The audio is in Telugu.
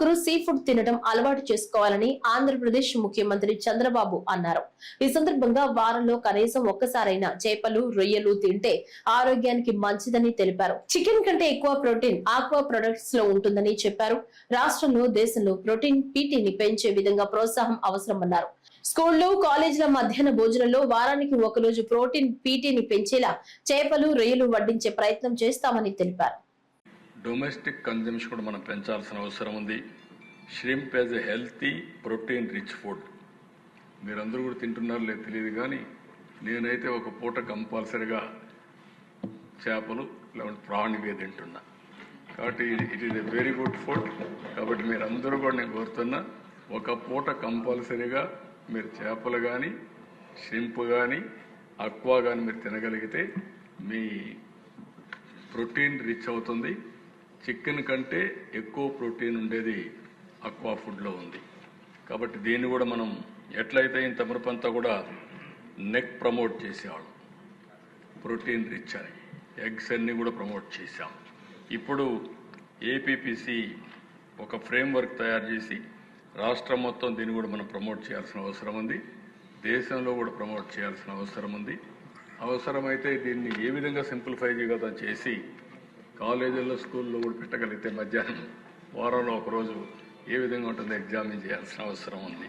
ఒక్కరూ సీ ఫుడ్ తినడం అలవాటు చేసుకోవాలని ఆంధ్రప్రదేశ్ ముఖ్యమంత్రి చంద్రబాబు అన్నారు. ఈ సందర్భంగా వారంలో కనీసం ఒక్కసారైనా చేపలు, రొయ్యలు తింటే ఆరోగ్యానికి మంచిదని తెలిపారు. చికెన్ కంటే ఎక్కువ ప్రోటీన్ ఆక్వా ప్రొడక్ట్స్ లో ఉంటుందని చెప్పారు. రాష్ట్రంలో, దేశంలో ప్రోటీన్ పీటీని పెంచే విధంగా ప్రోత్సాహం అవసరమన్నారు. స్కూళ్లు, కాలేజీల మధ్యాహ్న భోజనంలో వారానికి ఒకరోజు ప్రోటీన్ పీటీని పెంచేలా చేపలు, రొయ్యలు వడ్డించే ప్రయత్నం చేస్తామని తెలిపారు. డొమెస్టిక్ కన్జంప్షన్ కూడా మనం పెంచాల్సిన అవసరం ఉంది. Shrimp as a healthy protein rich food మీరందరూ కూడా తింటున్నారో లేదు తెలియదు, కానీ నేనైతే ఒక పూట కంపల్సరిగా చేపలు లేదంటే ప్రాన్ ఇవే తింటున్నా. కాబట్టి it is a very good food. కాబట్టి మీరందరూ కూడా నేను కోరుతున్నా, ఒక పూట కంపల్సరీగా మీరు చేపలు కానీ, ష్రింప్ కానీ, అక్వా కానీ మీరు తినగలిగితే మీ ప్రోటీన్ రిచ్ అవుతుంది. చికెన్ కంటే ఎక్కువ ప్రోటీన్ ఉండేది అక్వా ఫుడ్లో ఉంది. కాబట్టి దీన్ని కూడా మనం ఎట్లయితే ఇంత మునుపంతా కూడా నెక్ ప్రమోట్ చేసేవాళ్ళం, ప్రోటీన్ రిచ్ అని ఎగ్స్ అన్ని కూడా ప్రమోట్ చేశాం. ఇప్పుడు ఏపీపీసీ ఒక ఫ్రేమ్వర్క్ తయారు చేసి రాష్ట్రం మొత్తం దీన్ని కూడా మనం ప్రమోట్ చేయాల్సిన అవసరం ఉంది. దేశంలో కూడా ప్రమోట్ చేయాల్సిన అవసరం ఉంది. అవసరమైతే దీన్ని ఏ విధంగా సింప్లిఫై చేయగలం చేసి కాలేజీల్లో, స్కూల్లో కూడా పెట్టగలిగితే మధ్యాహ్నం వారంలో ఒకరోజు ఏ విధంగా ఉంటుందో ఎగ్జామిన్ చేయాల్సిన అవసరం ఉంది.